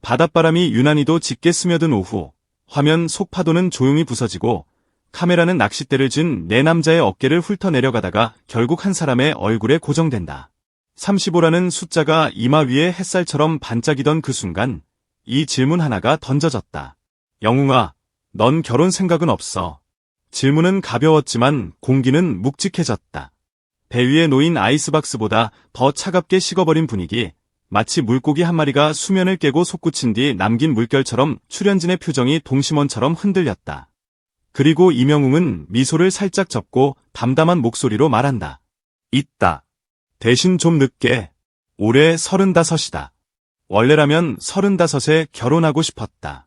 바닷바람이 유난히도 짙게 스며든 오후, 화면 속 파도는 조용히 부서지고 카메라는 낚싯대를 쥔 네 남자의 어깨를 훑어내려가다가 결국 한 사람의 얼굴에 고정된다. 35라는 숫자가 이마 위에 햇살처럼 반짝이던 그 순간 이 질문 하나가 던져졌다. 영웅아, 넌 결혼 생각은 없어? 질문은 가벼웠지만 공기는 묵직해졌다. 배 위에 놓인 아이스박스보다 더 차갑게 식어버린 분위기, 마치 물고기 한 마리가 수면을 깨고 솟구친 뒤 남긴 물결처럼 출연진의 표정이 동심원처럼 흔들렸다. 그리고 이명웅은 미소를 살짝 접고 담담한 목소리로 말한다. 있다. 대신 좀 늦게. 올해 35이다. 원래라면 35에 결혼하고 싶었다.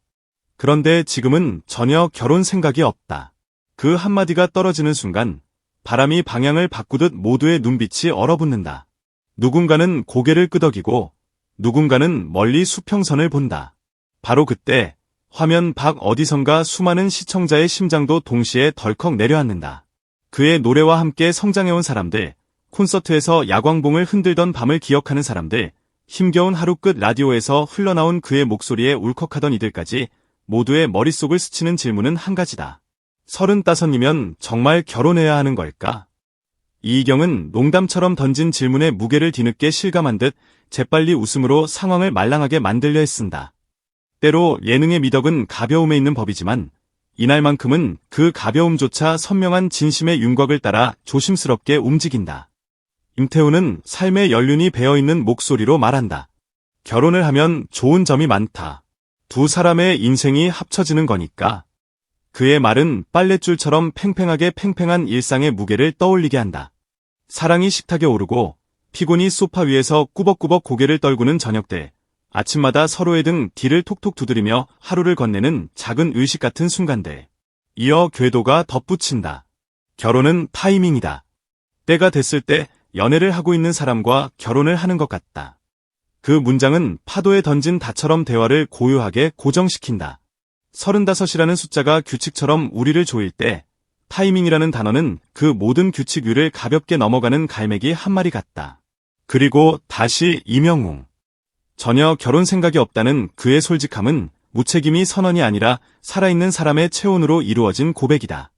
그런데 지금은 전혀 결혼 생각이 없다. 그 한마디가 떨어지는 순간 바람이 방향을 바꾸듯 모두의 눈빛이 얼어붙는다. 누군가는 고개를 끄덕이고 누군가는 멀리 수평선을 본다. 바로 그때 화면 밖 어디선가 수많은 시청자의 심장도 동시에 덜컥 내려앉는다. 그의 노래와 함께 성장해온 사람들, 콘서트에서 야광봉을 흔들던 밤을 기억하는 사람들, 힘겨운 하루 끝 라디오에서 흘러나온 그의 목소리에 울컥하던 이들까지 모두의 머릿속을 스치는 질문은 한 가지다. 35이면 정말 결혼해야 하는 걸까? 이희경은 농담처럼 던진 질문의 무게를 뒤늦게 실감한 듯 재빨리 웃음으로 상황을 말랑하게 만들려 했습니다. 때로 예능의 미덕은 가벼움에 있는 법이지만 이날만큼은 그 가벼움조차 선명한 진심의 윤곽을 따라 조심스럽게 움직인다. 임태훈은 삶의 연륜이 배어있는 목소리로 말한다. 결혼을 하면 좋은 점이 많다. 두 사람의 인생이 합쳐지는 거니까. 그의 말은 빨랫줄처럼 팽팽하게 팽팽한 일상의 무게를 떠올리게 한다. 사랑이 식탁에 오르고 피곤이 소파 위에서 꾸벅꾸벅 고개를 떨구는 저녁때, 아침마다 서로의 등 뒤를 톡톡 두드리며 하루를 건네는 작은 의식 같은 순간들. 이어 궤도가 덧붙인다. 결혼은 타이밍이다. 때가 됐을 때 연애를 하고 있는 사람과 결혼을 하는 것 같다. 그 문장은 파도에 던진 닷처럼 대화를 고요하게 고정시킨다. 35이라는 숫자가 규칙처럼 우리를 조일 때 타이밍이라는 단어는 그 모든 규칙 위를 가볍게 넘어가는 갈매기 한 마리 같다. 그리고 다시 이명웅. 전혀 결혼 생각이 없다는 그의 솔직함은 무책임이 선언이 아니라 살아있는 사람의 체온으로 이루어진 고백이다.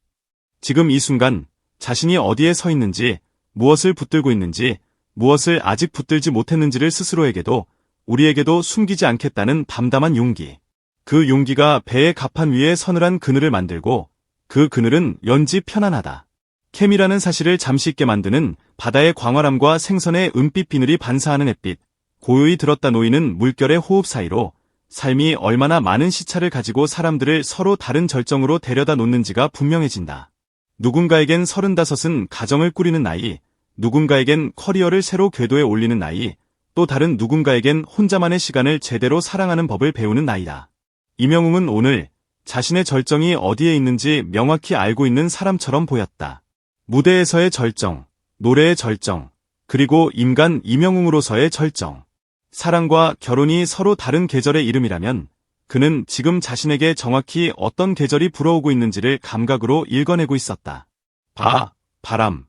지금 이 순간 자신이 어디에 서 있는지, 무엇을 붙들고 있는지, 무엇을 아직 붙들지 못했는지를 스스로에게도 우리에게도 숨기지 않겠다는 담담한 용기. 그 용기가 배의 갑판 위에 서늘한 그늘을 만들고 그 그늘은 왠지 편안하다. 케미라는 사실을 잠시 있게 만드는 바다의 광활함과 생선의 은빛 비늘이 반사하는 햇빛, 고요히 들었다 놓이는 물결의 호흡 사이로 삶이 얼마나 많은 시차를 가지고 사람들을 서로 다른 절정으로 데려다 놓는지가 분명해진다. 누군가에겐 35은 가정을 꾸리는 나이, 누군가에겐 커리어를 새로 궤도에 올리는 나이, 또 다른 누군가에겐 혼자만의 시간을 제대로 사랑하는 법을 배우는 나이다. 이명웅은 오늘 자신의 절정이 어디에 있는지 명확히 알고 있는 사람처럼 보였다. 무대에서의 절정, 노래의 절정, 그리고 인간 이명웅으로서의 절정. 사랑과 결혼이 서로 다른 계절의 이름이라면 그는 지금 자신에게 정확히 어떤 계절이 불어오고 있는지를 감각으로 읽어내고 있었다. 바람.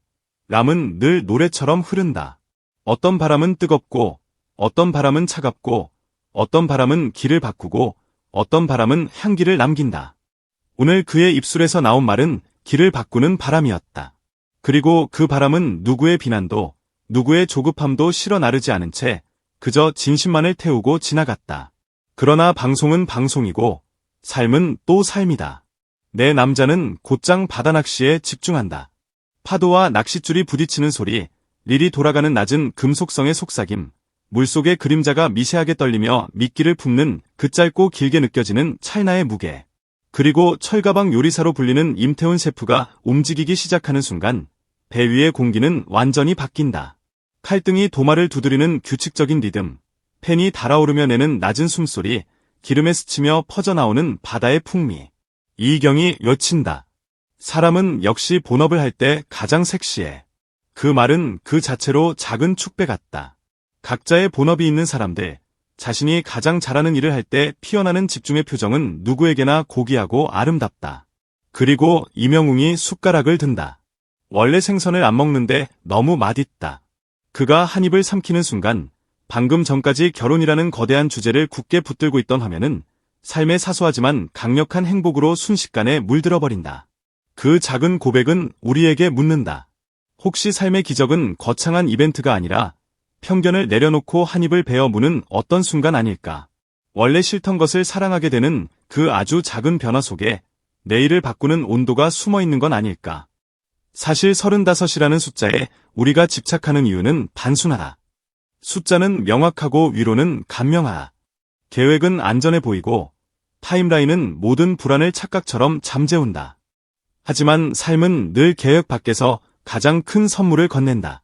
람은 늘 노래처럼 흐른다. 어떤 바람은 뜨겁고, 어떤 바람은 차갑고, 어떤 바람은 길을 바꾸고, 어떤 바람은 향기를 남긴다. 오늘 그의 입술에서 나온 말은 길을 바꾸는 바람이었다. 그리고 그 바람은 누구의 비난도, 누구의 조급함도 실어 나르지 않은 채 그저 진심만을 태우고 지나갔다. 그러나 방송은 방송이고 삶은 또 삶이다. 내 남자는 곧장 바다낚시에 집중한다. 파도와 낚싯줄이 부딪히는 소리, 릴이 돌아가는 낮은 금속성의 속삭임, 물속의 그림자가 미세하게 떨리며 미끼를 품는 그 짧고 길게 느껴지는 찰나의 무게. 그리고 철가방 요리사로 불리는 임태훈 셰프가 움직이기 시작하는 순간 배 위의 공기는 완전히 바뀐다. 칼등이 도마를 두드리는 규칙적인 리듬, 팬이 달아오르며 내는 낮은 숨소리, 기름에 스치며 퍼져나오는 바다의 풍미. 이희경이 외친다. 사람은 역시 본업을 할 때 가장 섹시해. 그 말은 그 자체로 작은 축배 같다. 각자의 본업이 있는 사람들, 자신이 가장 잘하는 일을 할 때 피어나는 집중의 표정은 누구에게나 고귀하고 아름답다. 그리고 이명웅이 숟가락을 든다. 원래 생선을 안 먹는데 너무 맛있다. 그가 한 입을 삼키는 순간 방금 전까지 결혼이라는 거대한 주제를 굳게 붙들고 있던 화면은 삶의 사소하지만 강력한 행복으로 순식간에 물들어 버린다. 그 작은 고백은 우리에게 묻는다. 혹시 삶의 기적은 거창한 이벤트가 아니라 편견을 내려놓고 한 입을 베어 무는 어떤 순간 아닐까? 원래 싫던 것을 사랑하게 되는 그 아주 작은 변화 속에 내일을 바꾸는 온도가 숨어 있는 건 아닐까? 사실 35이라는 숫자에 우리가 집착하는 이유는 단순하다. 숫자는 명확하고 위로는 간명하다. 계획은 안전해 보이고 타임라인은 모든 불안을 착각처럼 잠재운다. 하지만 삶은 늘 계획 밖에서 가장 큰 선물을 건넨다.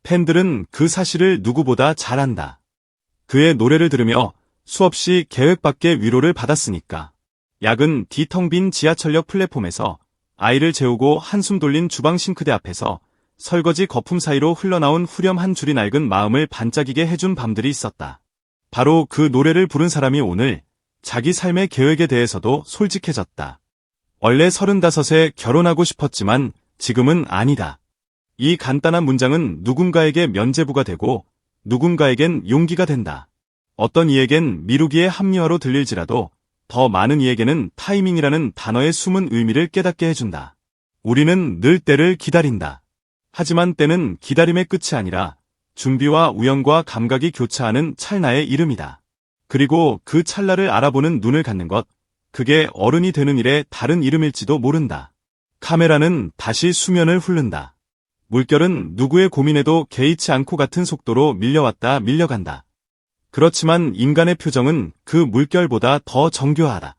팬들은 그 사실을 누구보다 잘 안다. 그의 노래를 들으며 수없이 계획 밖의 위로를 받았으니까. 야근 뒤 텅 빈 지하철역 플랫폼에서 아이를 재우고 한숨 돌린 주방 싱크대 앞에서 설거지 거품 사이로 흘러나온 후렴 한 줄이 낡은 마음을 반짝이게 해준 밤들이 있었다. 바로 그 노래를 부른 사람이 오늘 자기 삶의 계획에 대해서도 솔직해졌다. 원래 35에 결혼하고 싶었지만 지금은 아니다. 이 간단한 문장은 누군가에게 면죄부가 되고 누군가에겐 용기가 된다. 어떤 이에겐 미루기의 합리화로 들릴지라도 더 많은 이에게는 타이밍이라는 단어의 숨은 의미를 깨닫게 해준다. 우리는 늘 때를 기다린다. 하지만 때는 기다림의 끝이 아니라 준비와 우연과 감각이 교차하는 찰나의 이름이다. 그리고 그 찰나를 알아보는 눈을 갖는 것, 그게 어른이 되는 일의 다른 이름일지도 모른다. 카메라는 다시 수면을 훑는다. 물결은 누구의 고민에도 개의치 않고 같은 속도로 밀려왔다 밀려간다. 그렇지만 인간의 표정은 그 물결보다 더 정교하다.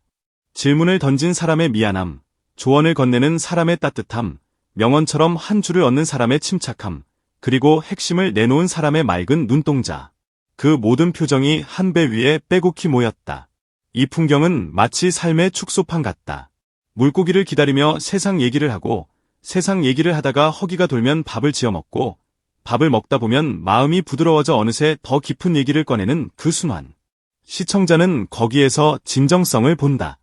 질문을 던진 사람의 미안함, 조언을 건네는 사람의 따뜻함, 명언처럼 한 줄을 얻는 사람의 침착함, 그리고 핵심을 내놓은 사람의 맑은 눈동자. 그 모든 표정이 한 배 위에 빼곡히 모였다. 이 풍경은 마치 삶의 축소판 같다. 물고기를 기다리며 세상 얘기를 하고 세상 얘기를 하다가 허기가 돌면 밥을 지어 먹고 밥을 먹다 보면 마음이 부드러워져 어느새 더 깊은 얘기를 꺼내는 그 순환. 시청자는 거기에서 진정성을 본다.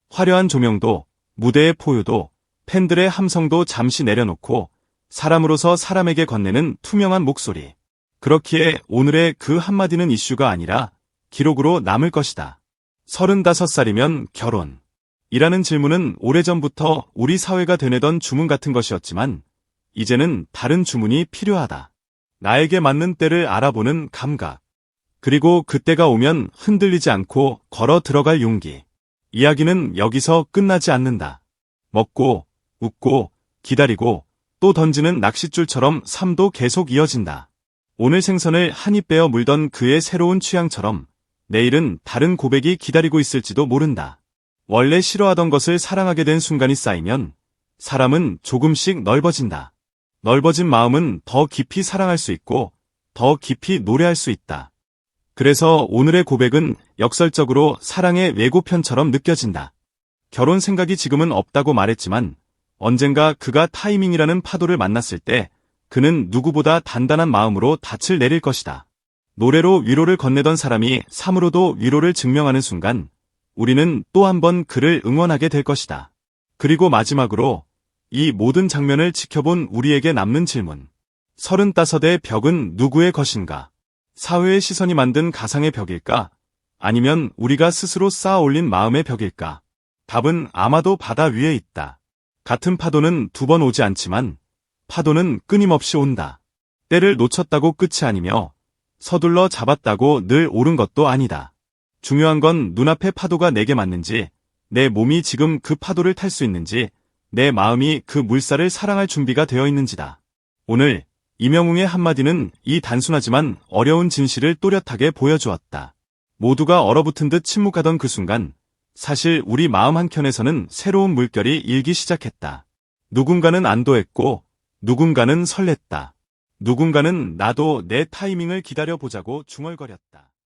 화려한 조명도, 무대의 포효도, 팬들의 함성도 잠시 내려놓고 사람으로서 사람에게 건네는 투명한 목소리. 그렇기에 오늘의 그 한마디는 이슈가 아니라 기록으로 남을 것이다. 35살이면 결혼. 이라는 질문은 오래전부터 우리 사회가 되뇌던 주문 같은 것이었지만 이제는 다른 주문이 필요하다. 나에게 맞는 때를 알아보는 감각. 그리고 그때가 오면 흔들리지 않고 걸어 들어갈 용기. 이야기는 여기서 끝나지 않는다. 먹고, 웃고, 기다리고, 또 던지는 낚싯줄처럼 삶도 계속 이어진다. 오늘 생선을 한 입 베어 물던 그의 새로운 취향처럼 내일은 다른 고백이 기다리고 있을지도 모른다. 원래 싫어하던 것을 사랑하게 된 순간이 쌓이면 사람은 조금씩 넓어진다. 넓어진 마음은 더 깊이 사랑할 수 있고 더 깊이 노래할 수 있다. 그래서 오늘의 고백은 역설적으로 사랑의 예고편처럼 느껴진다. 결혼 생각이 지금은 없다고 말했지만 언젠가 그가 타이밍이라는 파도를 만났을 때 그는 누구보다 단단한 마음으로 닻을 내릴 것이다. 노래로 위로를 건네던 사람이 삶으로도 위로를 증명하는 순간 우리는 또 한 번 그를 응원하게 될 것이다. 그리고 마지막으로 이 모든 장면을 지켜본 우리에게 남는 질문. 35의 벽은 누구의 것인가? 사회의 시선이 만든 가상의 벽일까? 아니면 우리가 스스로 쌓아 올린 마음의 벽일까? 답은 아마도 바다 위에 있다. 같은 파도는 두 번 오지 않지만 파도는 끊임없이 온다. 때를 놓쳤다고 끝이 아니며 서둘러 잡았다고 늘 옳은 것도 아니다. 중요한 건 눈앞의 파도가 내게 맞는지, 내 몸이 지금 그 파도를 탈 수 있는지, 내 마음이 그 물살을 사랑할 준비가 되어 있는지다. 오늘 이명웅의 한마디는 이 단순하지만 어려운 진실을 또렷하게 보여주었다. 모두가 얼어붙은 듯 침묵하던 그 순간 사실 우리 마음 한켠에서는 새로운 물결이 일기 시작했다. 누군가는 안도했고 누군가는 설렜다. 누군가는 나도 내 타이밍을 기다려보자고 중얼거렸다.